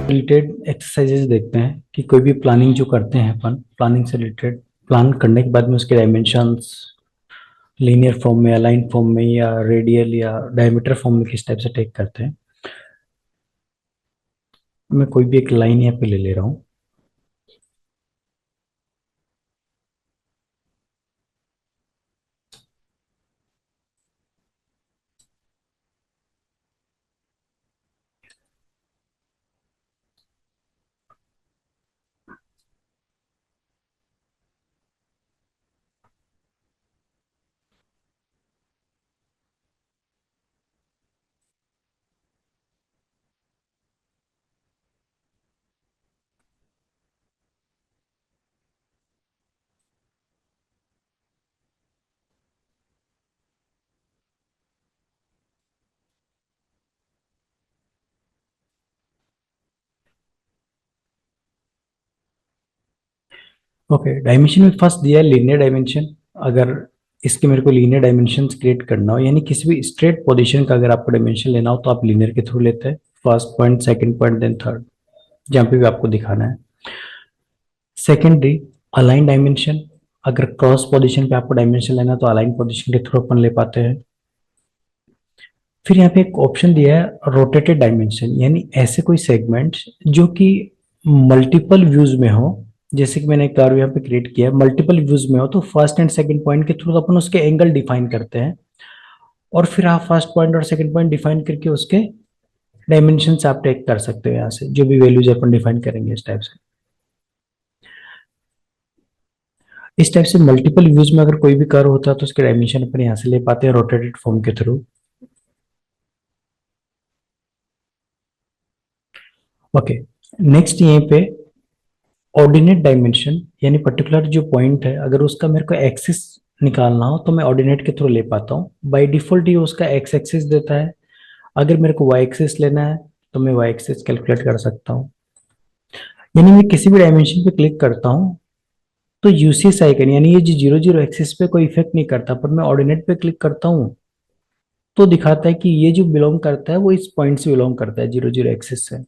Related exercises देखते हैं कि कोई भी प्लानिंग जो करते हैं अपन, प्लानिंग से रिलेटेड प्लान करने के बाद में उसके डायमेंशंस लीनियर फॉर्म में, अलाइन फॉर्म में या रेडियल या डायमीटर फॉर्म में किस टाइप से टेक करते हैं। मैं कोई भी एक लाइन यहाँ पे ले ले रहा हूँ। ओके, डायमेंशन में फर्स्ट दिया है लीनियर डायमेंशन। अगर इसके मेरे को लीनियर डायमेंशन क्रिएट करना हो, यानी किसी भी स्ट्रेट पोजीशन का अगर आपको डायमेंशन लेना हो तो आप लीनियर के थ्रू लेते हैं। First point, second point, then third, जहाँ पे भी आपको दिखाना है। Secondary, align dimension. अगर क्रॉस पोजीशन पे आपको डायमेंशन लेना है तो अलाइन पोजीशन के थ्रू अपन ले पाते हैं। फिर यहाँ पे एक ऑप्शन दिया है रोटेटेड डायमेंशन, यानी ऐसे कोई सेगमेंट जो कि मल्टीपल व्यूज में हो। जैसे कि मैंने एक कर्व यहाँ पे क्रिएट किया है, मल्टीपल व्यूज में हो तो फर्स्ट एंड सेकंड पॉइंट के थ्रू अपन उसके एंगल डिफाइन करते हैं, और फिर आप फर्स्ट पॉइंट और सेकंड पॉइंट डिफाइन करके उसके डायमेंशन आप टेक कर सकते हो यहाँ से, जो भी वैल्यूज अपन डिफाइन करेंगे इस टाइप से। इस टाइप से मल्टीपल व्यूज में अगर कोई भी कर्व होता है तो उसके डायमेंशन अपन यहाँ से ले पाते हैं रोटेटेड फॉर्म के थ्रू। ओके, नेक्स्ट यहीं पे ऑर्डिनेट डायमेंशन, यानी पर्टिकुलर जो पॉइंट है अगर उसका मेरे को एक्सिस निकालना हो तो मैं ऑर्डिनेट के थ्रू ले पाता हूँ। बाय डिफॉल्ट ये उसका एक्स एक्सिस देता है। अगर मेरे को वाई एक्सिस लेना है तो मैं वाई एक्सिस कैलकुलेट कर सकता हूँ। यानी मैं किसी भी डायमेंशन पे क्लिक करता हूँ तो यूसीएस आइकन, यानी ये जो जीरो जीरो एक्सिस पे कोई इफेक्ट नहीं करता, पर मैं ऑर्डिनेट पे क्लिक करता हूँ तो दिखाता है कि ये जो बिलोंग करता है वो इस पॉइंट से बिलोंग करता है, जीरो जीरो एक्सिस से।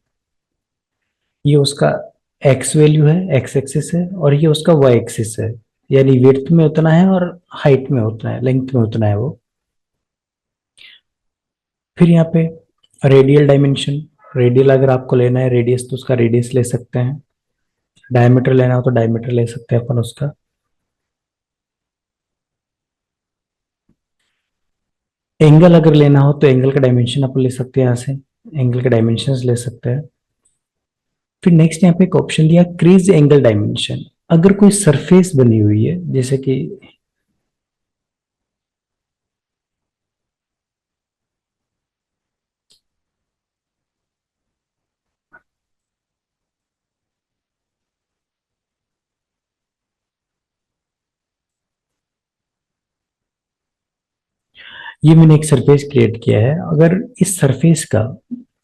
ये उसका एक्स वैल्यू है, एक्स एक्सिस है, और ये उसका वाई एक्सिस है, यानी विड्थ में उतना है और हाइट में उतना है, लेंथ में उतना है वो। फिर यहाँ पे रेडियल डायमेंशन। रेडियल अगर आपको लेना है रेडियस तो उसका रेडियस ले सकते हैं। डायमीटर लेना हो तो डायमीटर ले सकते हैं अपन उसका। एंगल अगर लेना हो तो एंगल का डायमेंशन अपन ले सकते हैं यहाँ से, एंगल के डायमेंशन ले सकते हैं। फिर नेक्स्ट यहाँ पे एक ऑप्शन दिया क्रीज एंगल डायमेंशन। अगर कोई सरफेस बनी हुई है, जैसे कि ये मैंने एक सरफेस क्रिएट किया है, अगर इस सरफेस का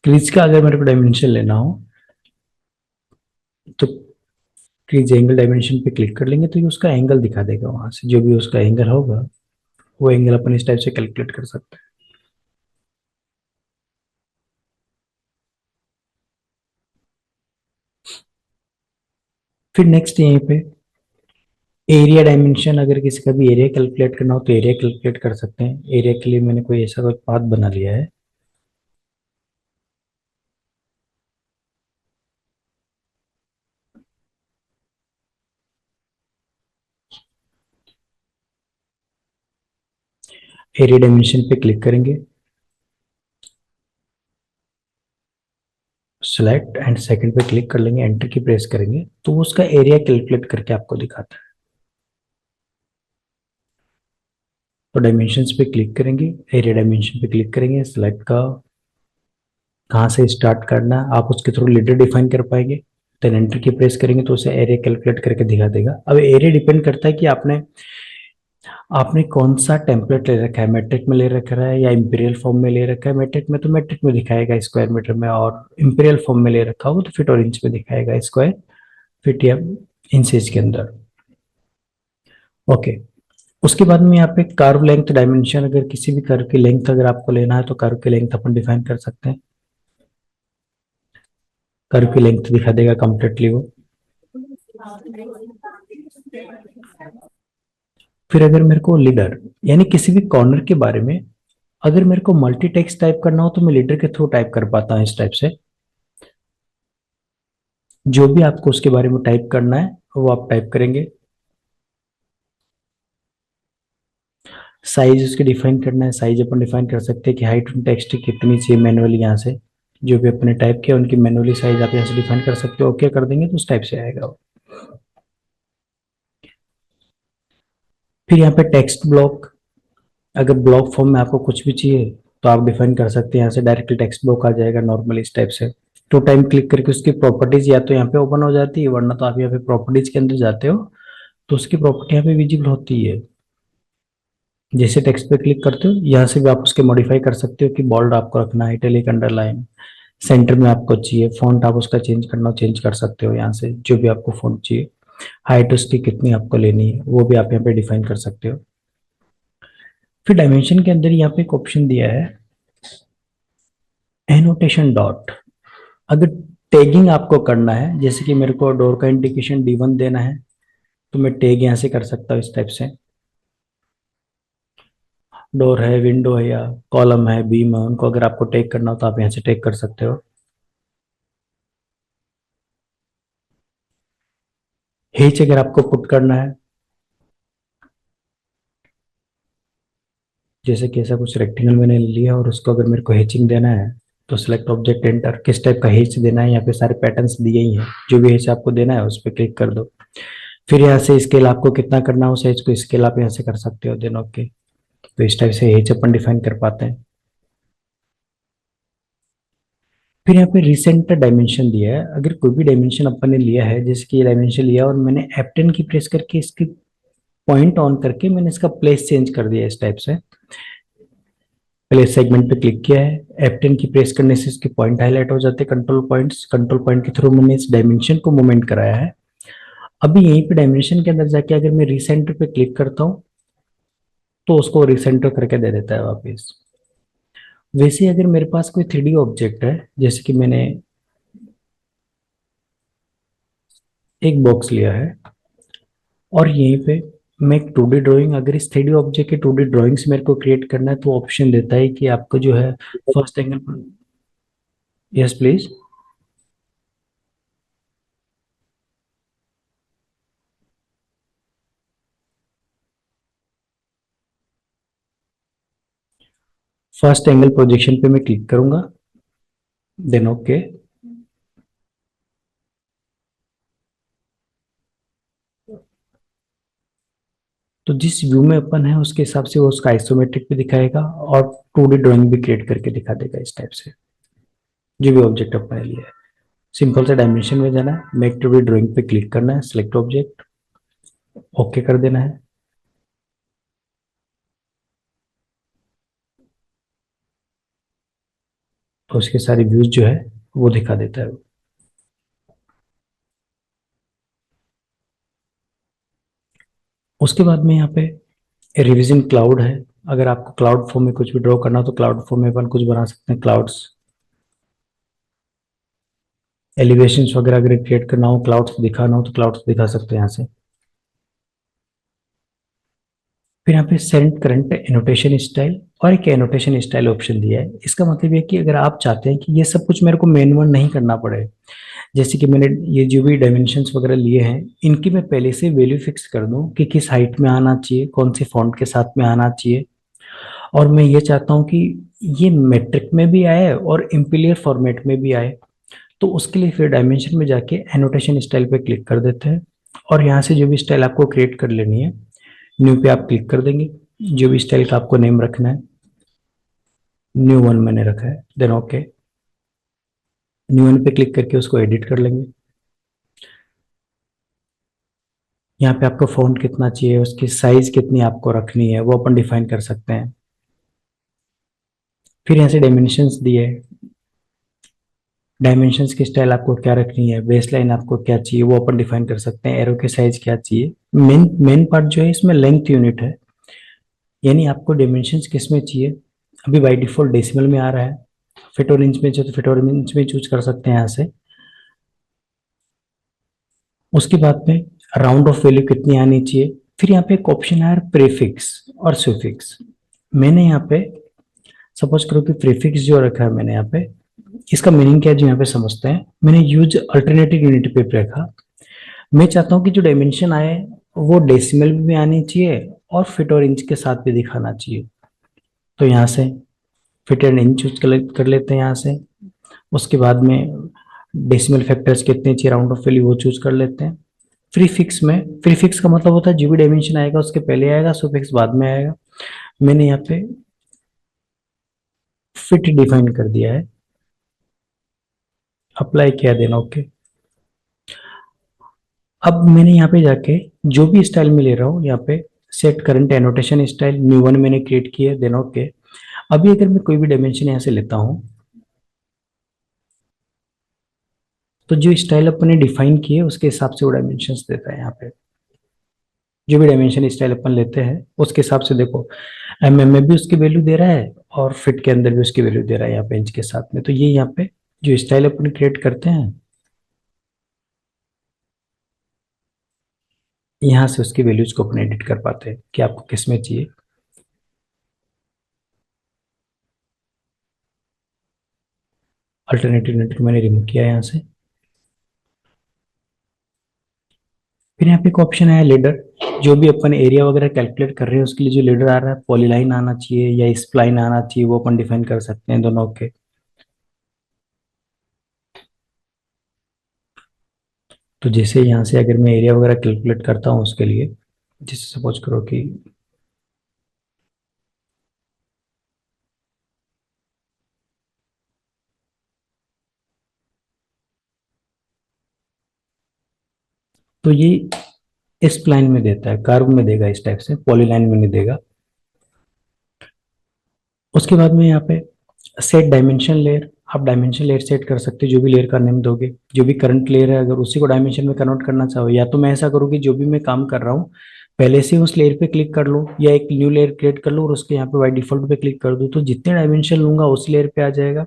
क्रीज का अगर मेरे को डायमेंशन लेना हो तो क्रीज एंगल डायमेंशन पे क्लिक कर लेंगे तो ये उसका एंगल दिखा देगा, वहां से जो भी उसका एंगल होगा वो एंगल अपन इस टाइप से कैलकुलेट कर सकते हैं। फिर नेक्स्ट यहीं पे एरिया डायमेंशन, अगर किसी का भी एरिया कैलकुलेट करना हो तो एरिया कैलकुलेट कर सकते हैं। एरिया के लिए मैंने कोई ऐसा कोई पाथ बना लिया है। एरिया डायमेंशन पे क्लिक करेंगे, सेलेक्ट एंड सेकंड पे क्लिक कर लेंगे, एंटर की प्रेस करेंगे तो वो उसका एरिया कैलकुलेट करके आपको दिखाता है। तो डायमेंशंस पे क्लिक करेंगे, एरिया डायमेंशन पे क्लिक करेंगे, सिलेक्ट का कहाँ से स्टार्ट करना है आप उसके थ्रू लीडर डिफाइन कर पाएंगे। देन एंटर की प्रेस करेंगे तो उसे एरिया कैलकुलेट करके दिखा देगा। अब एरिया डिपेंड करता है कि आपने आपने कौन सा टेम्पलेट ले रखा है, मैट्रिक में ले रखा है या इंपीरियल फॉर्म में ले रखा है। मैट्रिक में तो मैट्रिक में दिखाएगा स्क्वायर मीटर में, और इंपीरियल फॉर्म में ले रखा हो तो फीट और इंच में दिखाएगा, स्क्वायर फीट या इंचेज के अंदर। ओके, उसके बाद में यहाँ पे कर्व लेंथ डायमेंशन, अगर किसी भी कर्व की लेंथ अगर आपको लेना है तो कर्व की लेंथ अपन डिफाइन कर सकते हैं। कर्व की लेंथ दिखा देगा कंप्लीटली वो। फिर अगर मेरे को लीडर यानी किसी भी कॉर्नर के बारे में अगर मेरे को मल्टी टेक्स्ट टाइप करना हो तो मैं लीडर के थ्रू टाइप कर पाता हूँ इस टाइप से। जो भी आपको उसके बारे में टाइप करना है वो आप टाइप करेंगे। साइज उसके डिफाइन करना है, साइज अपन डिफाइन कर सकते हैं कि हाइट टेक्स्ट कितनी चाहिए मैनुअली। यहाँ से जो भी अपने टाइप किया उनकी मैनुअली साइज आप यहाँ से डिफाइन कर सकते हो। ओके कर देंगे तो उस टाइप से आएगा वो। फिर यहाँ पे टेक्स्ट ब्लॉक, अगर ब्लॉक फॉर्म में आपको कुछ भी चाहिए तो आप डिफाइन कर सकते हैं। यहाँ से डायरेक्टली टेक्स्ट ब्लॉक आ जाएगा नॉर्मली इस टाइप से। टू टाइम क्लिक करके उसकी प्रॉपर्टीज या तो यहाँ पे ओपन हो जाती है, वरना तो आप यहाँ पे प्रॉपर्टीज के अंदर जाते हो तो उसकी प्रॉपर्टी यहाँ पे विजिबल होती है। जैसे टेक्स्ट पे क्लिक करते हो यहाँ से भी आप उसके मॉडिफाई कर सकते हो कि बोल्ड आपको रखना है, इटैलिक, अंडरलाइन, सेंटर में आपको चाहिए, फॉन्ट आप उसका चेंज करना हो चेंज कर सकते हो यहाँ से, जो भी आपको फॉन्ट चाहिए। हाइट उसकी कितनी आपको लेनी है वो भी आप यहाँ पे डिफाइन कर सकते हो। फिर डायमेंशन के अंदर यहाँ पे एक ऑप्शन दिया है एनोटेशन डॉट। अगर टैगिंग आपको करना है, जैसे कि मेरे को डोर का इंडिकेशन D1 देना है तो मैं टैग यहाँ से कर सकता हूँ इस टाइप से। डोर है, विंडो है या कॉलम है, बीम है, उनको अगर आपको टैग करना हो तो आप यहाँ से टैग कर सकते हो। हेच अगर आपको पुट करना है, जैसे कि ऐसा कुछ रेक्टेंगल मैंने लिया और उसको अगर मेरे को हेचिंग देना है तो सिलेक्ट ऑब्जेक्ट एंटर, किस टाइप का हेच देना है, यहाँ पे सारे पैटर्न्स दिए ही हैं, जो भी हेच आपको देना है उस पर क्लिक कर दो। फिर यहाँ से स्केल आपको कितना करना है उस हेच को स्केल आप यहाँ से कर सकते हो, देन ओके। तो इस टाइप से हेच अपन डिफाइन कर पाते हैं। फिर यहाँ पे रिसेंट डायमेंशन दिया है। अगर कोई भी डायमेंशन अपन ने लिया है, जैसे कि ये डायमेंशन लिया और मैंने F10 की प्रेस करके इसकी पॉइंट ऑन करके मैंने इसका प्लेस चेंज कर दिया इस टाइप से। प्लेस सेगमेंट पे क्लिक किया है, F10 की प्रेस करने से इसके पॉइंट हाईलाइट हो जाते हैं, कंट्रोल पॉइंट्स। कंट्रोल पॉइंट के थ्रू मैंने इस डायमेंशन को मूवमेंट कराया है। अभी यहीं पे डायमेंशन के अंदर जाके अगर मैं रिसेंटर पे क्लिक करता हूँ तो उसको रिसेंटर करके दे देता है वापस। वैसे ही अगर मेरे पास कोई 3D ऑब्जेक्ट है, जैसे कि मैंने एक बॉक्स लिया है और यहीं पे मैं एक 2D ड्राइंग, अगर इस 3D ऑब्जेक्ट के 2D ड्राइंग्स मेरे को क्रिएट करना है तो ऑप्शन देता है कि आपको जो है first angle. Yes please. First angle projection पे मैं क्लिक करूंगा, देन ओके। तो जिस व्यू में अपन है उसके हिसाब से वो उसका आइसोमेट्रिक भी दिखाएगा और 2D ड्राइंग भी क्रिएट करके दिखा देगा इस टाइप से, जो भी ऑब्जेक्ट अपन ने लिया है। सिंपल से डायमेंशन में जाना है, मेक 2D ड्राइंग पे क्लिक करना है, सिलेक्ट ऑब्जेक्ट, ओके कर देना है। तो उसके सारे व्यूज जो है वो दिखा देता है। उसके बाद में यहाँ पे रिविजन क्लाउड है। अगर आपको क्लाउड फॉर्म में कुछ भी ड्रॉ करना हो तो क्लाउड फॉर्म में अपन कुछ बना सकते हैं, क्लाउड्स। एलिवेशन वगैरह अगर क्रिएट करना हो, क्लाउड्स दिखाना हो तो क्लाउड्स दिखा सकते हैं यहाँ से। फिर यहाँ पे सेंड करंट एनोटेशन स्टाइल और एक एनोटेशन स्टाइल ऑप्शन दिया है। इसका मतलब ये कि अगर आप चाहते हैं कि ये सब कुछ मेरे को मैनुअल नहीं करना पड़े, जैसे कि मैंने ये जो भी डायमेंशंस वगैरह लिए हैं इनकी मैं पहले से वैल्यू फिक्स कर दूं कि किस हाइट में आना चाहिए, कौन से फॉन्ट के साथ में आना चाहिए, और मैं ये चाहता हूँ कि ये मेट्रिक में भी आए और इम्पीलियर फॉर्मेट में भी आए, तो उसके लिए फिर डायमेंशन में जाके एनोटेशन स्टाइल पे क्लिक कर देते हैं और यहाँ से जो भी स्टाइल आपको क्रिएट कर लेनी है न्यू पे आप क्लिक कर देंगे। जो भी स्टाइल का आपको नेम रखना है, न्यू वन मैंने रखा है, देन ओके। न्यू वन पे क्लिक करके उसको एडिट कर लेंगे। यहाँ पे आपको फॉन्ट कितना चाहिए, उसकी साइज कितनी आपको रखनी है वो अपन डिफाइन कर सकते हैं। फिर यहाँ से डायमेंशंस दिए, डायमेंशंस की स्टाइल आपको क्या रखनी है, बेस लाइन आपको क्या चाहिए वो अपन डिफाइन कर सकते हैं, एरो के साइज क्या चाहिए। मेन मेन पार्ट जो है इसमें लेंथ यूनिट है, यानी आपको डायमेंशंस किस में चाहिए। अभी बाई डिफॉल्ट डेसिमल में आ रहा है, फीट और इंच में चाहिए तो फीट और इंच में चूज कर सकते हैं यहाँ से। उसके बाद में राउंड ऑफ वैल्यू कितनी आनी चाहिए। फिर यहाँ पे एक ऑप्शन है प्रीफिक्स और सुफिक्स। मैंने यहाँ पे सपोज करो कि प्रीफिक्स जो रखा है मैंने यहाँ पे, इसका मीनिंग क्या है जो यहाँ पे समझते हैं। मैंने यूज अल्टरनेटिव यूनिट पे रखा। मैं चाहता हूँ कि जो डायमेंशन आए वो डेसिमल में भी आनी चाहिए और फीट और इंच के साथ भी दिखाना चाहिए। तो यहाँ से फीट एंड इंच चूज कर लेते हैं यहाँ से। उसके बाद में डेसिमल फैक्टर्स कितने चाहिए, राउंड ऑफ वैल्यू वो चूज कर लेते हैं। प्रीफिक्स में, प्रीफिक्स का मतलब होता है जो भी डायमेंशन आएगा उसके पहले आएगा, सुफिक्स बाद में आएगा। मैंने यहाँ पे फिट डिफाइन कर दिया है, अप्लाई किया देना ओके। अब मैंने यहाँ पे जाके जो भी स्टाइल में ले रहा हूँ यहाँ पे set current annotation style new one मैंने क्रिएट किया है, देना ओके। अभी अगर मैं कोई भी डायमेंशन यहाँ से लेता हूँ तो जो स्टाइल अपन ने डिफाइन किए उसके हिसाब से वो डायमेंशंस देता है यहाँ पे। जो भी डायमेंशन स्टाइल अपन लेते हैं उसके हिसाब से देखो एमएम में भी उसकी वैल्यू दे रहा है और फिट के अंदर भी उसकी वैल्यू दे रहा है यहाँ पे इंच के साथ में। तो ये यहाँ पे जो स्टाइल अपन क्रिएट करते हैं यहाँ से उसकी वैल्यूज को अपन एडिट कर पाते हैं कि आपको किस में चाहिए। अल्टरनेटिव यूनिट को मैंने रिमूव किया है यहाँ से। फिर यहाँ पे एक ऑप्शन है लेडर। जो भी अपन एरिया वगैरह कैलकुलेट कर रहे हैं उसके लिए जो लेडर आ रहा है पॉलीलाइन आना चाहिए या स्प्लाइन आना चाहिए वो अपन डिफाइन कर सकते हैं दोनों के। तो जैसे यहाँ से अगर मैं एरिया वगैरह कैलकुलेट करता हूँ उसके लिए, जैसे सपोज करो कि तो ये इस प्लान में देता है, कर्व में देगा, इस टाइप से पॉलीलाइन में नहीं देगा। उसके बाद में यहाँ पे सेट डायमेंशन लेयर, आप डायमेंशन लेयर सेट कर सकते हो जो भी लेयर का नेम दोगे। जो भी करंट लेयर है अगर उसी को डायमेंशन में कन्वर्ट करना चाहो, या तो मैं ऐसा करूँ कि जो भी मैं काम कर रहा हूँ पहले से उस लेयर पे क्लिक कर लूँ या एक न्यू लेयर क्रिएट कर लूँ और उसके यहाँ पे बाई डिफॉल्ट पे क्लिक कर दूँ तो जितने डायमेंशन लूंगा उस लेयर पे आ जाएगा।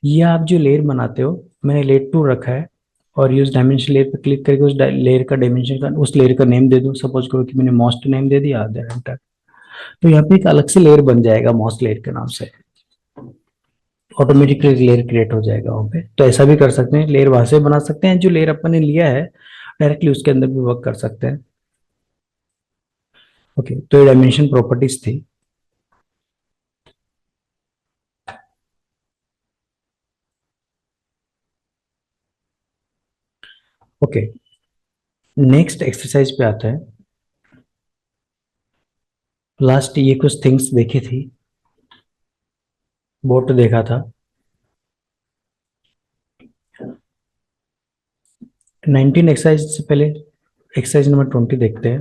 या आप जो लेयर बनाते हो, मैंने लेयर टू रखा है और यूज डायमेंशन लेयर पे क्लिक करके उस लेयर का डायमेंशन का उस लेयर का नेम दे दूँ। सपोज करो कि मैंने मॉस्ट नेम दे दिया आधा, तो यहाँ पे एक अलग से लेयर बन जाएगा मॉस्ट लेयर के नाम से, ऑटोमेटिकली लेयर क्रिएट हो जाएगा वहाँ पे। तो ऐसा भी कर सकते हैं, लेयर वहां से बना सकते हैं, जो लेयर अपन ने लिया है डायरेक्टली उसके अंदर भी वर्क कर सकते हैं। ओके, तो ये डायमेंशन प्रॉपर्टीज थी। ओके, नेक्स्ट एक्सरसाइज पे आता है। लास्ट ये कुछ थिंग्स देखी थी, बोट देखा था। 19 एक्सरसाइज से पहले एक्सरसाइज नंबर 20 देखते हैं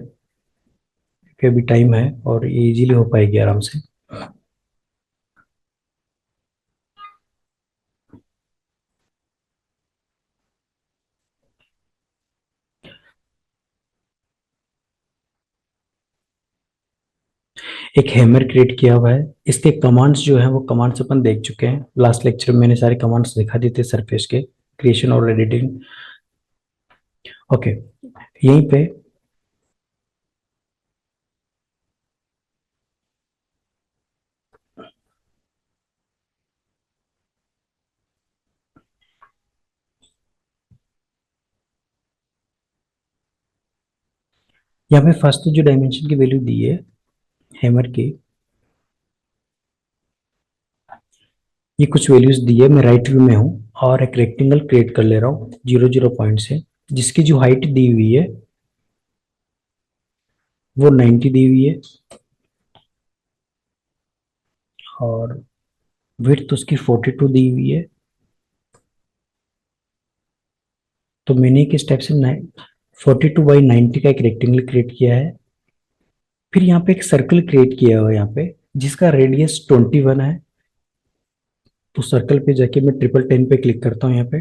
कि अभी टाइम है और ये इजीली हो पाएगी आराम से। एक हैमर क्रिएट किया हुआ है, इसके कमांड्स जो है वो कमांड्स अपन देख चुके हैं लास्ट लेक्चर में। मैंने सारे कमांड्स दिखा दिए थे सरफेस के, क्रिएशन और एडिटिंग। ओके, यहीं पे यहाँ पे फर्स्ट जो डायमेंशन की वैल्यू दी है हैमर की, ये कुछ वैल्यूज दी है। मैं राइट व्यू में हूँ और एक रेक्टेंगल क्रिएट कर ले रहा हूँ 0 0 पॉइंट से, जिसकी जो हाइट दी हुई है वो 90 दी हुई है और विड्थ उसकी 42 दी हुई है। तो मैंने एक स्टेप से 42/90 का एक रेक्टेंगल क्रिएट किया है। फिर यहाँ पे एक सर्कल क्रिएट किया हुआ है यहाँ पे, जिसका रेडियस 21 है। तो सर्कल पे जाके मैं 1010 पे क्लिक करता हूँ यहाँ पे,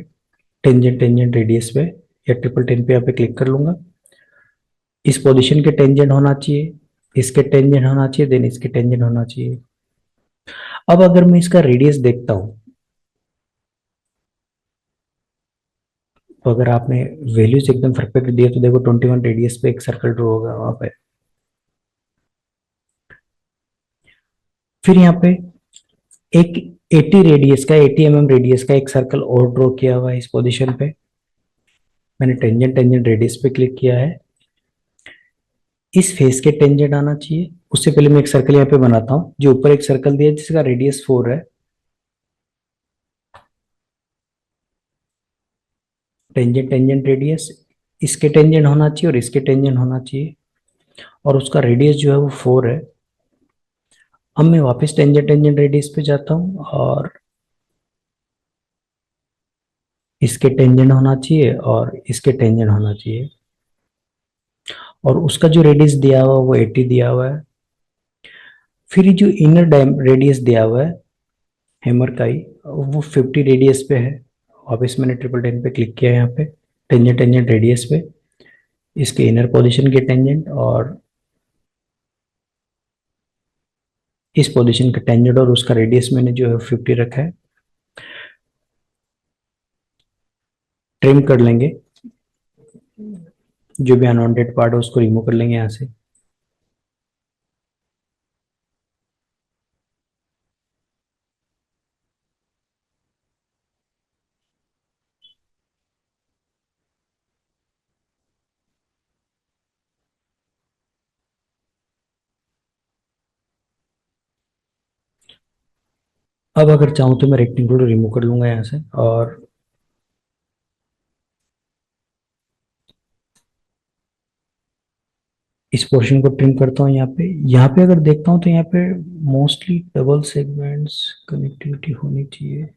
टेंजेंट टेंजेंट रेडियस पे, या 1010 पे यहाँ पे क्लिक कर लूंगा। इस पोजीशन के टेंजेंट होना चाहिए, इसके टेंजेंट होना चाहिए, देन इसके टेंजेंट होना चाहिए। अब अगर मैं इसका रेडियस देखता हूँ तो अगर आपने वैल्यूज एकदम परफेक्ट दिए तो देखो 21 रेडियस पे एक सर्कल ड्रॉ होगा वहां पे। फिर यहाँ पे एक 80 रेडियस का 80 रेडियस का एक सर्कल और ड्रॉ किया हुआ है इस पोजीशन पे। मैंने टेंजेंट टेंजेंट रेडियस पे क्लिक किया है। इस फेस के टेंजेंट आना चाहिए। उससे पहले मैं एक सर्कल यहाँ पे बनाता हूँ। जो ऊपर एक सर्कल दिया है जिसका रेडियस 4 है, टेंजेंट टेंजेंट रेडियस, इसके टेंजेंट होना चाहिए और इसके टेंजेंट होना चाहिए, और उसका रेडियस जो है वो 4 है। अब मैं वापस टेंजेंट टेंजेंट रेडियस पे जाता हूँ और इसके टेंजेंट होना चाहिए और इसके टेंजेंट होना चाहिए, और उसका जो रेडियस दिया हुआ है वो 80 दिया हुआ है। फिर ये जो इनर रेडियस दिया हुआ है हैमर का ही, वो 50 रेडियस पे है। वापस मैंने ट्रिपल टेन पे क्लिक किया है यहाँ पे टेंजेंट टेंजेंट रेडियस पे, इसके इनर पोजीशन के टेंजेंट और इस पोजीशन का टेंजेंट, और उसका रेडियस मैंने जो है 50 रखा है। ट्रिम कर लेंगे, जो भी अनवांटेड पार्ट है उसको रिमूव कर लेंगे यहाँ से। अब अगर चाहूँ तो मैं रेक्टेंगल रिमूव कर लूंगा यहाँ से, और इस पोर्शन को ट्रिम करता हूँ यहाँ पे अगर देखता हूँ तो यहाँ पे मोस्टली डबल सेगमेंट्स कनेक्टिविटी होनी चाहिए।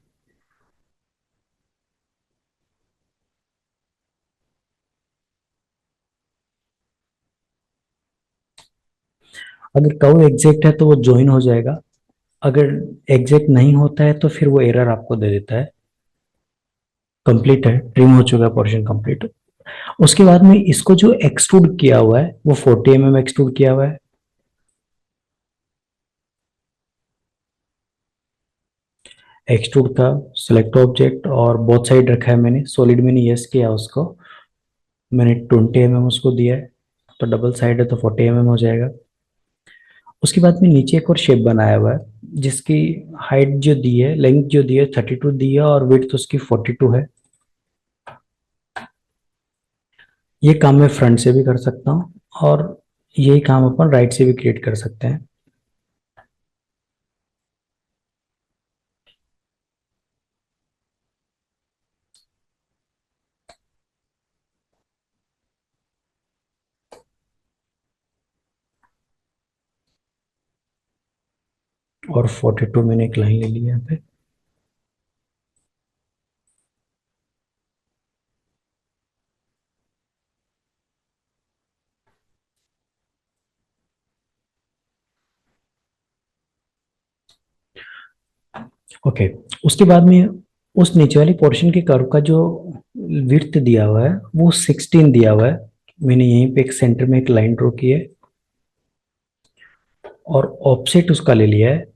अगर कर्व एग्जैक्ट है तो वो ज्वाइन हो जाएगा, अगर एग्जैक्ट नहीं होता है तो फिर वो एरर आपको दे देता है। कंप्लीट है, ट्रिम हो चुका है पोर्शन कंप्लीट। उसके बाद में इसको जो एक्सट्रूड किया हुआ है वो 40 एक्सट्रूड किया हुआ है। एक्सट्रूड का सिलेक्ट ऑब्जेक्ट और बोथ साइड रखा है मैंने, सॉलिड मैंने यस किया उसको, मैंने 20 उसको दिया है, तो डबल साइड है तो 40 हो जाएगा। उसके बाद में नीचे एक और शेप बनाया हुआ है जिसकी हाइट जो दी है, लेंथ जो दी है 32 दी है, और विड्थ उसकी 42 है। ये काम मैं फ्रंट से भी कर सकता हूँ, और यही काम अपन राइट से भी क्रिएट कर सकते हैं। और 42 मैंने एक लाइन ले ली है यहाँ पे। ओके, उसके बाद में उस नीचे वाली पोर्शन के कर्व का जो विड्थ दिया हुआ है वो 16 दिया हुआ है। मैंने यहीं पे एक सेंटर में एक लाइन ड्रॉ की है, और ऑफसेट उसका ले लिया है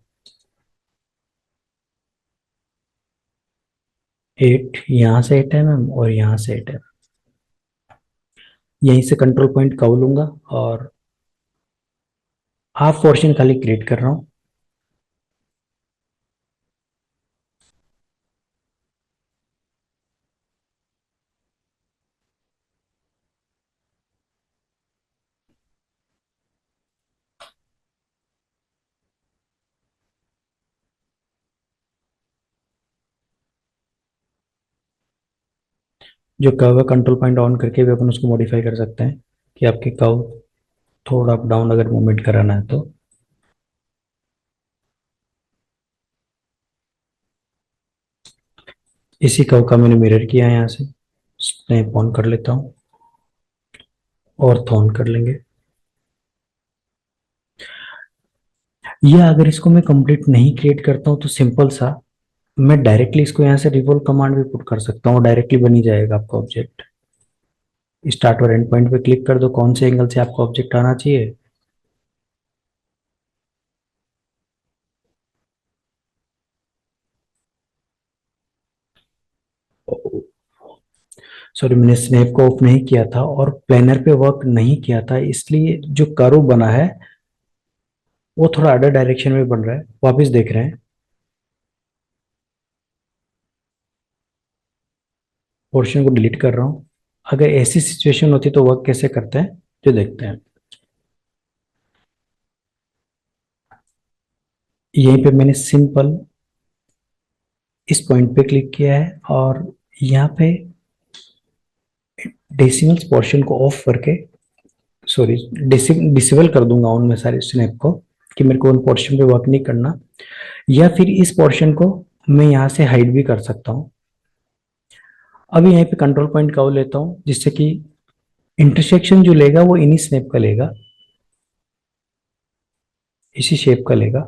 8, यहाँ से 8 और यहाँ से 8। यहीं से कंट्रोल पॉइंट कर्व लूंगा और हाफ पोर्शन खाली क्रिएट कर रहा हूँ। जो कर्व है कंट्रोल पॉइंट ऑन करके भी अपन उसको मॉडिफाई कर सकते हैं कि आपके कर्व थोड़ा अप डाउन अगर मूवमेंट कराना है तो। इसी कर्व का मैंने मिरर किया है यहाँ से, स्नैप ऑन कर लेता हूँ और थॉन कर लेंगे। या अगर इसको मैं कंप्लीट नहीं क्रिएट करता हूँ तो सिंपल सा मैं डायरेक्टली इसको यहाँ से रिवॉल्व कमांड भी पुट कर सकता हूँ, डायरेक्टली बन ही जाएगा आपका ऑब्जेक्ट। स्टार्ट और एंड पॉइंट पे क्लिक कर दो, कौन से एंगल से आपका ऑब्जेक्ट आना चाहिए। सॉरी, मैंने स्नैप को ऑफ नहीं किया था और प्लानर पे वर्क नहीं किया था, इसलिए जो कर्व बना है वो थोड़ा अदर डायरेक्शन में बन रहा है। वापस देख रहे हैं, पोर्शन को डिलीट कर रहा हूँ। अगर ऐसी सिचुएशन होती तो वर्क कैसे करते हैं जो देखते हैं। यहीं पे मैंने सिंपल इस पॉइंट पे क्लिक किया है और यहाँ पे डेसिमल्स पोर्शन को ऑफ करके, सॉरी, डिसेबल कर दूंगा उनमें सारे स्नैप को, कि मेरे को उन पोर्शन पे वर्क नहीं करना। या फिर इस पोर्शन को मैं यहाँ से हाइड भी कर सकता हूँ। अभी यहाँ पे कंट्रोल पॉइंट का लेता हूँ, जिससे कि इंटरसेक्शन जो लेगा वो इन्हीं स्नैप का लेगा, इसी शेप का लेगा।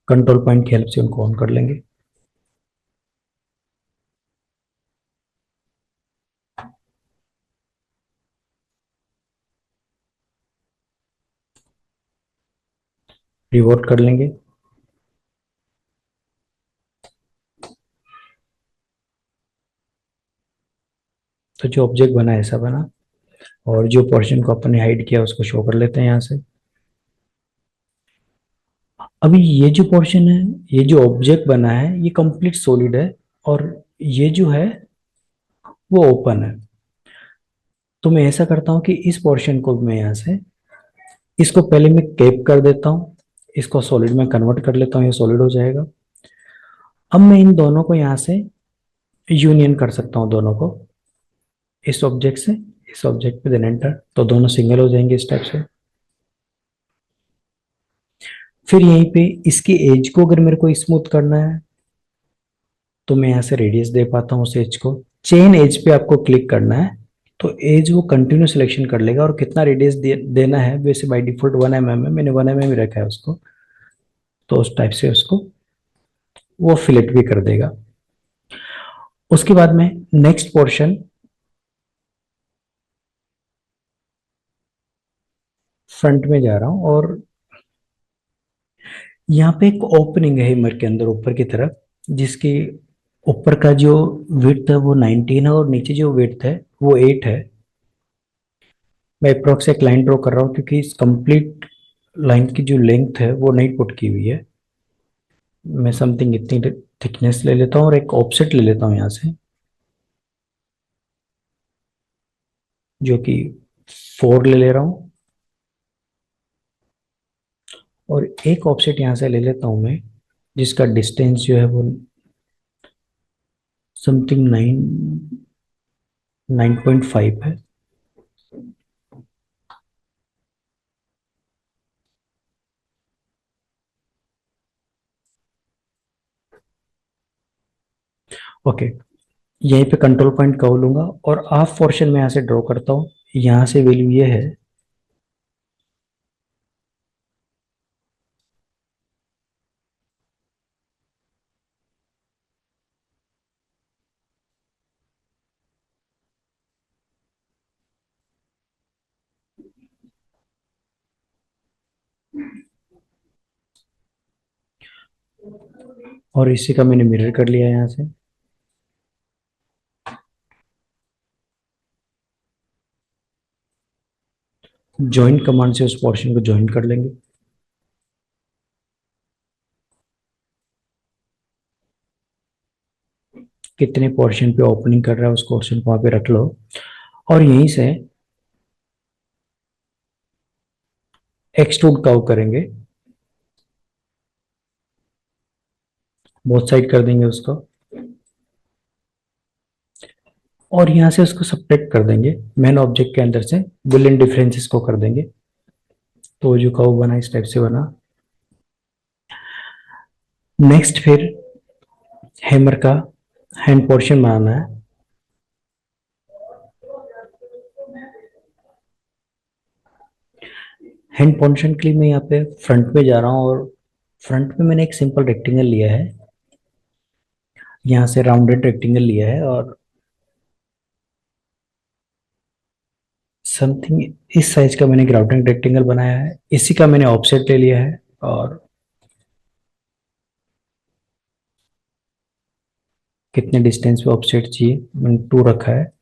कंट्रोल पॉइंट की हेल्प से उनको ऑन कर लेंगे। रिवोट कर लेंगे। तो जो ऑब्जेक्ट बना ऐसा बना, और जो पोर्शन को अपन ने हाइड किया उसको शो कर लेते हैं यहाँ से। अभी ये जो पोर्शन है, ये जो ऑब्जेक्ट बना है ये कंप्लीट सॉलिड है, और ये जो है वो ओपन है। तो मैं ऐसा करता हूँ कि इस पोर्शन को मैं यहाँ से, इसको पहले मैं कैप कर देता हूँ, इसको सॉलिड में कन्वर्ट कर लेता हूँ, ये सॉलिड हो जाएगा। अब मैं इन दोनों को यहाँ से यूनियन कर सकता हूँ, दोनों को इस ऑब्जेक्ट से इस ऑब्जेक्ट पे, देन एंटर, तो दोनों सिंगल हो जाएंगे इस टाइप से। फिर यहीं पे इसकी एज को अगर मेरे को स्मूथ करना है तो मैं यहाँ से रेडियस दे पाता हूँ उस एज को। चेन एज पे आपको क्लिक करना है तो एज वो कंटिन्यू सिलेक्शन कर लेगा, और कितना रेडियस देना है, वैसे बाय डिफॉल्ट 1 mm है, मैंने 1 mm ही रखा है उसको, तो उस टाइप से उसको वो फिलेट भी कर देगा। उसके बाद में नेक्स्ट पोर्शन फ्रंट में जा रहा हूँ, और यहाँ पे एक ओपनिंग है हिमर के अंदर ऊपर की तरफ, जिसकी ऊपर का जो विड्थ है वो 19 है और नीचे जो विड्थ है वो 8 है। मैं अप्रोक्स एक लाइन ड्रॉ कर रहा हूँ, क्योंकि इस कंप्लीट लाइन की जो लेंथ है वो नहीं पुट की हुई है। मैं समथिंग इतनी थिकनेस ले लेता हूँ और एक ऑफसेट ले लेता हूँ यहाँ से, जो कि 4 ले ले रहा हूँ, और एक ऑफसेट यहाँ से ले लेता हूँ मैं, जिसका डिस्टेंस जो है वो समथिंग 9.5 है। ओके, यहीं पे कंट्रोल पॉइंट का लूंगा और हाफ पोर्शन में यहाँ से ड्रॉ करता हूँ। यहाँ से वैल्यू ये है, और इसी का मैंने मिरर कर लिया यहाँ से। ज्वाइन कमांड से उस पोर्शन को ज्वाइन कर लेंगे। कितने पोर्शन पे ओपनिंग कर रहा है उस पोर्शन को वहां पे रख लो, और यहीं से एक्सट्रूड कर्व करेंगे, बोथ साइड कर देंगे उसको, और यहाँ से उसको सब्ट्रैक्ट कर देंगे मेन ऑब्जेक्ट के अंदर से, बुलियन डिफरेंसेस को कर देंगे। तो जो कर्व बना इस टाइप से बना। नेक्स्ट फिर हैमर का हैंड पोर्शन बनाना है। हैंड पोर्शन के लिए मैं यहाँ पे फ्रंट में जा रहा हूँ, और फ्रंट में मैंने एक सिंपल रेक्टेंगल लिया है, यहाँ से राउंडेड रेक्टेंगल लिया है, और समथिंग इस साइज का मैंने ग्राउंडिंग रेक्टेंगल बनाया है, इसी का मैंने ऑफसेट ले लिया है और कितने डिस्टेंस पे ऑफसेट चाहिए मैंने 2 रखा है।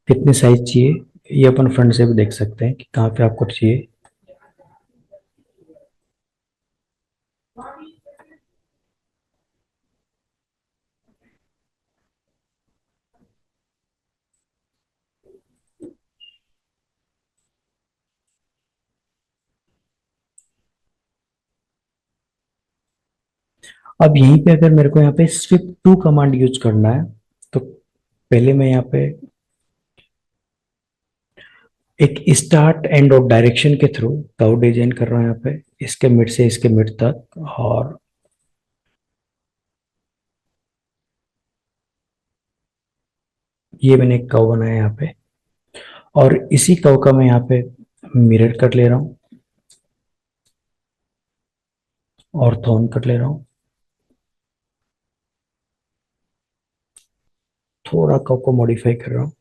कितने साइज चाहिए ये अपन फ्रंट से भी देख सकते हैं कि कहाँ पे आपको चाहिए। अब यहीं पे अगर मेरे को यहाँ पे स्विफ्ट टू कमांड यूज करना है तो पहले मैं यहाँ पे एक स्टार्ट एंड ऑफ डायरेक्शन के थ्रू कर्व डिजाइन कर रहा हूँ यहाँ पे, इसके मिड से इसके मिड तक। और ये मैंने एक कर्व बनाया यहाँ पे और इसी कर्व का मैं यहाँ पे मिरर कट ले रहा हूँ, ऑर्थोन कट ले रहा हूँ, थोड़ा कर्व को मॉडिफाई कर रहा हूँ।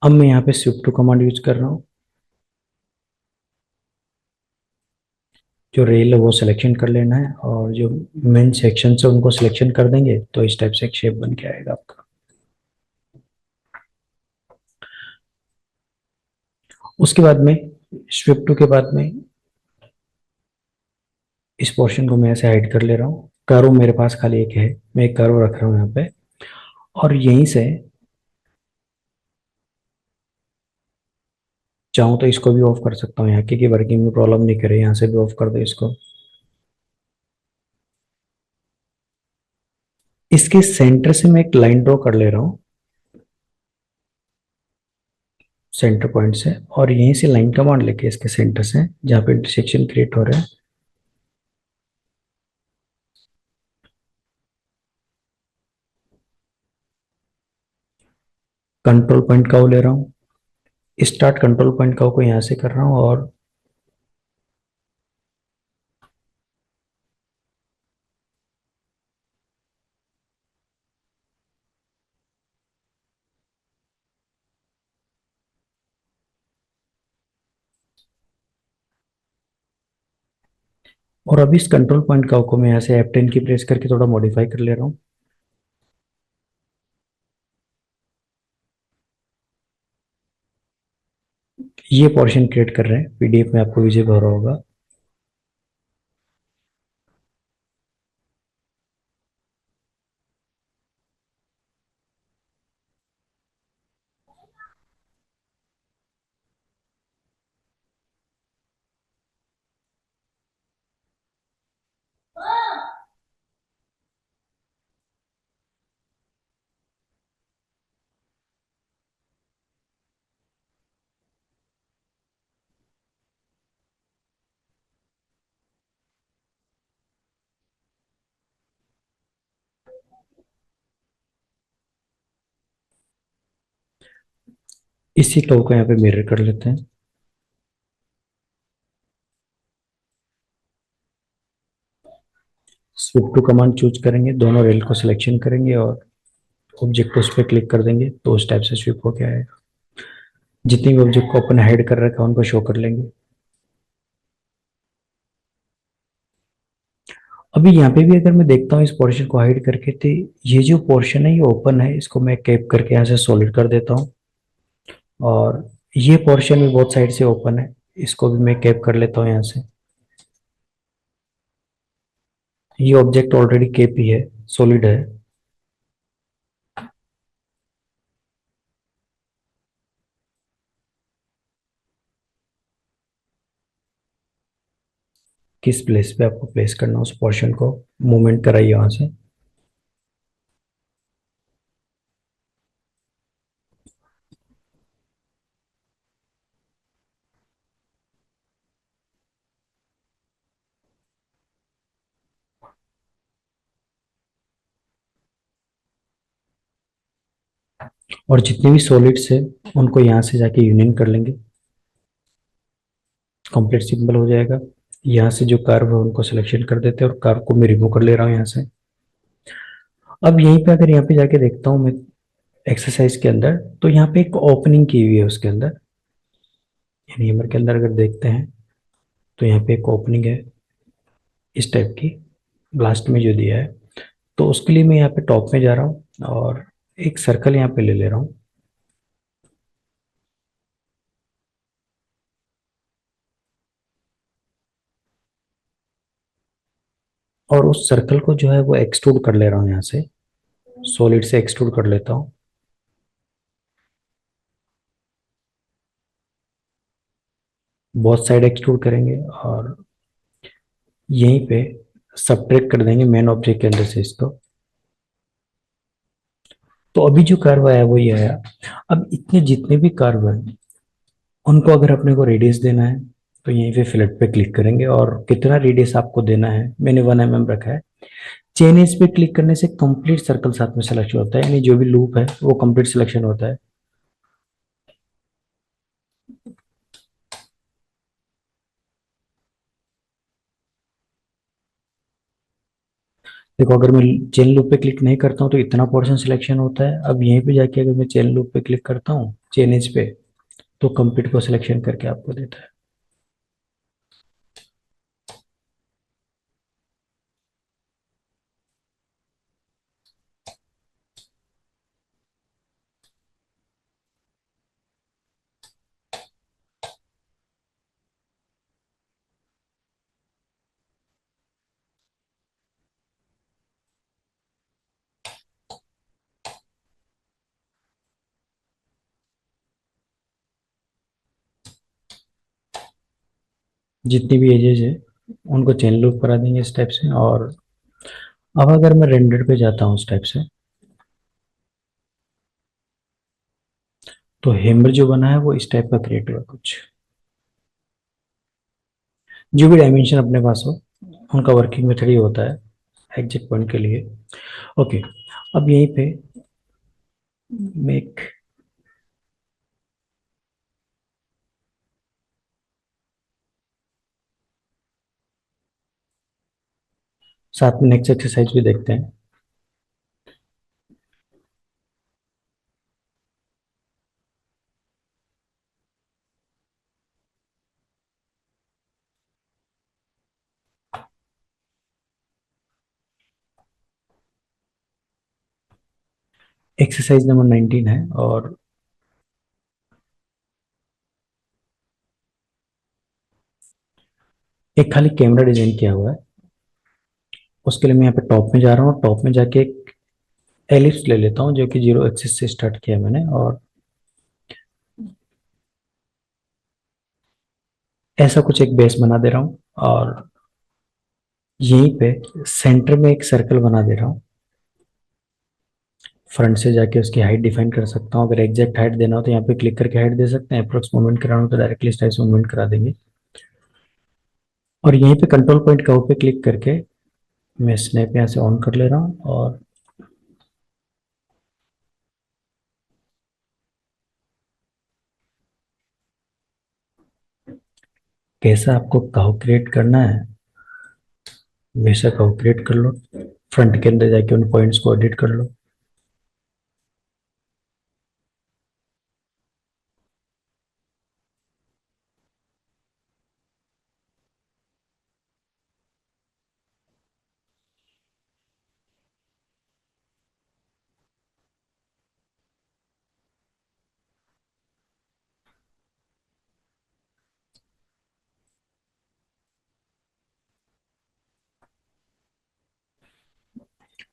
अब मैं यहाँ पे स्विफ्ट टू कमांड यूज कर रहा हूँ, जो रेल है वो सिलेक्शन कर लेना है और जो मेन सेक्शन है उनको सिलेक्शन कर देंगे तो इस टाइप से एक शेप बन के आएगा आपका। उसके बाद में स्विफ्ट टू के बाद में इस पोर्शन को मैं ऐसे हाइड कर ले रहा हूँ। कर्व मेरे पास खाली एक है, मैं एक कर्व रख रहा हूँ यहाँ पे और यहीं से चाहूँ तो इसको भी ऑफ कर सकता हूँ यहाँ की, कि वर्किंग में प्रॉब्लम नहीं करे, यहाँ से भी ऑफ कर दो इसको। इसके सेंटर से मैं एक लाइन ड्रॉ कर ले रहा हूँ सेंटर पॉइंट से, और यहीं से लाइन कमांड लेके इसके सेंटर से जहाँ पे इंटरसेक्शन क्रिएट हो रहा है कंट्रोल पॉइंट का वो ले रहा हूँ, स्टार्ट कंट्रोल पॉइंट का को यहाँ से कर रहा हूँ और अब इस कंट्रोल पॉइंट का को मैं यहाँ से F10 की प्रेस करके थोड़ा मॉडिफाई कर ले रहा हूँ। ये पोर्शन क्रिएट कर रहे हैं, पीडीएफ में आपको विजिबल हो रहा होगा। इसी को यहाँ पे मिरर कर लेते हैं। स्विफ्ट टू कमांड चूज करेंगे, दोनों रेल को सिलेक्शन करेंगे और ऑब्जेक्ट को उस पर क्लिक कर देंगे तो उस टाइप से स्विप होके आएगा। जितनी भी ऑब्जेक्ट को अपन हाइड कर रखा है उनको शो कर लेंगे। अभी यहाँ पे भी अगर मैं देखता हूँ इस पोर्शन को हाइड करके, तो ये जो पोर्शन है ये ओपन है, इसको मैं कैप करके यहाँ से सॉलिड कर देता हूँ। और ये पोर्शन भी बहुत साइड से ओपन है, इसको भी मैं कैप कर लेता हूँ यहाँ से। ये ऑब्जेक्ट ऑलरेडी केप ही है, सॉलिड है। किस प्लेस पे आपको प्लेस करना है उस पोर्शन को, मूवमेंट कराइए वहां से। और जितने भी सॉलिड्स है उनको यहाँ से जाके यूनियन कर लेंगे, कंप्लीट सिंबल हो जाएगा। यहाँ से जो कर्व है उनको सिलेक्शन कर देते हैं और कर्व को मैं रिमूव कर ले रहा हूँ यहाँ से। अब यहीं पे अगर यहाँ पे जाके देखता हूँ मैं एक्सरसाइज के अंदर, तो यहाँ पे एक ओपनिंग की हुई है उसके अंदर, यानी हमर के अंदर अगर देखते हैं तो यहाँ पे एक ओपनिंग है इस टाइप की, लास्ट में जो दिया है। तो उसके लिए मैं यहाँ पे टॉप में जा रहा हूँ और एक सर्कल यहाँ पे ले ले रहा हूँ, और उस सर्कल को जो है वो एक्सट्रूड कर ले रहा हूँ यहाँ से, सॉलिड से एक्सट्रूड कर लेता हूँ। बहुत साइड एक्सट्रूड करेंगे और यहीं पे सबट्रैक्ट कर देंगे मेन ऑब्जेक्ट के अंदर से इसको। तो अभी जो कर्व आया वो ये आया। अब इतने जितने भी कर्व हैं उनको अगर अपने को रेडियस देना है तो यहीं पे फिलेट पे क्लिक करेंगे, और कितना रेडियस आपको देना है मैंने 1 mm रखा है। चेन एज पे क्लिक करने से कंप्लीट सर्कल साथ में सिलेक्शन होता है, यानी जो भी लूप है वो कंप्लीट सिलेक्शन होता है। देखो अगर मैं चेन लूप पे क्लिक नहीं करता हूँ तो इतना पोर्शन सिलेक्शन होता है। अब यहीं पे जाके अगर मैं चेन लूप पे क्लिक करता हूँ चेन एज पे, तो कंप्लीट को सिलेक्शन करके आपको देता है। जितनी भी एजेस है उनको चेन लूप करा देंगे इस टाइप से। और अब अगर मैं रेंडर पे जाता हूँ इस टाइप से, तो हेमर जो बना है वो इस टाइप का क्रिएट हुआ कुछ। जो भी डायमेंशन अपने पास हो उनका वर्किंग मेथड ही होता है एग्जैक्ट पॉइंट के लिए। ओके, अब यहीं पे मेक, साथ में नेक्स्ट एक्सरसाइज भी देखते हैं। एक्सरसाइज नंबर 19 है, और एक खाली कैमरा डिजाइन किया हुआ है। उसके लिए मैं यहाँ पे टॉप में जा रहा हूँ, टॉप में जाके एक एलिप्स ले लेता हूँ जो कि जीरो एक्सिस से स्टार्ट किया मैंने, और ऐसा कुछ एक बेस बना दे रहा हूँ। और यहीं पे सेंटर में एक सर्कल बना दे रहा हूँ। फ्रंट से जाके उसकी हाइट डिफाइन कर सकता हूँ, अगर एग्जैक्ट हाइट देना हो तो यहाँ पे क्लिक करके हाइट दे सकते हैं, अप्रोक्स मूवमेंट कराना हो तो डायरेक्टली इस टाइप से मूवमेंट करा देंगे। और यहीं पे कंट्रोल पॉइंट कर्व पे क्लिक करके मैं स्नैप यहाँ से ऑन कर ले रहा हूँ। और कैसा आपको कर्व क्रिएट करना है वैसा कर्व क्रिएट कर लो, फ्रंट के अंदर जाके उन पॉइंट्स को एडिट कर लो।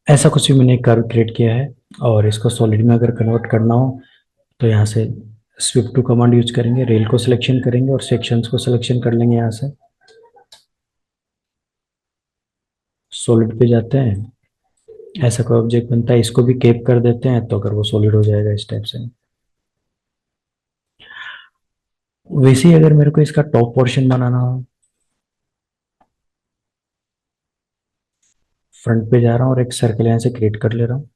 ऐसा कुछ भी मैंने कर्व क्रिएट किया है, और इसको सॉलिड में अगर कन्वर्ट करना हो तो यहाँ से स्विफ्ट टू कमांड यूज करेंगे, रेल को सिलेक्शन करेंगे और सेक्शंस को सिलेक्शन कर लेंगे। यहाँ से सॉलिड पे जाते हैं, ऐसा कोई ऑब्जेक्ट बनता है, इसको भी केप कर देते हैं तो अगर वो सॉलिड हो जाएगा इस टाइप से। वैसे ही अगर मेरे को इसका टॉप पोर्शन बनाना हो, फ्रंट पे जा रहा हूँ और एक सर्कल यहाँ से क्रिएट कर ले रहा हूँ।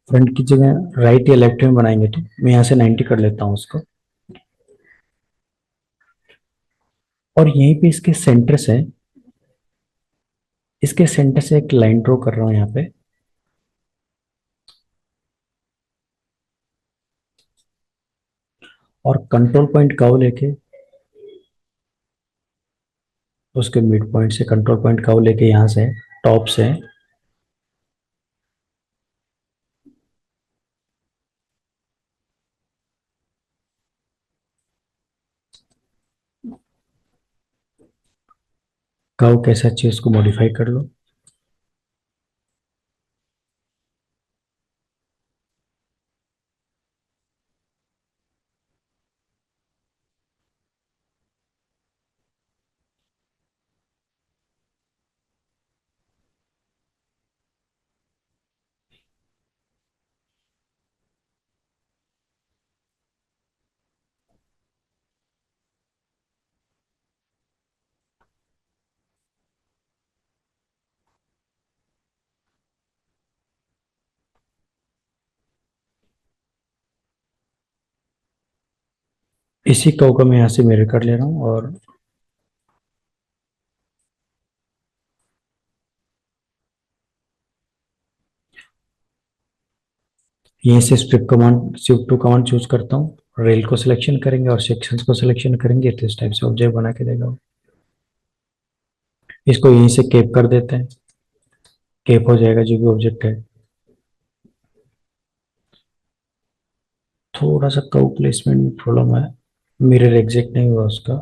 फ्रंट की जगह राइट या लेफ्ट में बनाएंगे तो मैं यहाँ से 90 कर लेता हूँ उसको। और यहीं पे इसके सेंटर से, इसके सेंटर से एक लाइन ड्रॉ कर रहा हूँ यहाँ पे। और कंट्रोल पॉइंट कर्व लेके, उसके मिड पॉइंट से कंट्रोल पॉइंट कर्व लेके यहाँ से टॉप से कर्व कैसा चाहिए उसको मॉडिफाई कर लो। इसी कर्व को मैं यहाँ से मिरर कर ले रहा हूँ और यहीं से strip command, shift to command choose करता हूँ, रेल को सिलेक्शन करेंगे और सेक्शंस को सिलेक्शन करेंगे तो इस टाइप से ऑब्जेक्ट बना के देगा वो। इसको यहीं से केप कर देते हैं, केप हो जाएगा जो भी ऑब्जेक्ट है। थोड़ा सा कर्व प्लेसमेंट में प्रॉब्लम है, मिरर एग्जैक्ट नहीं हुआ उसका।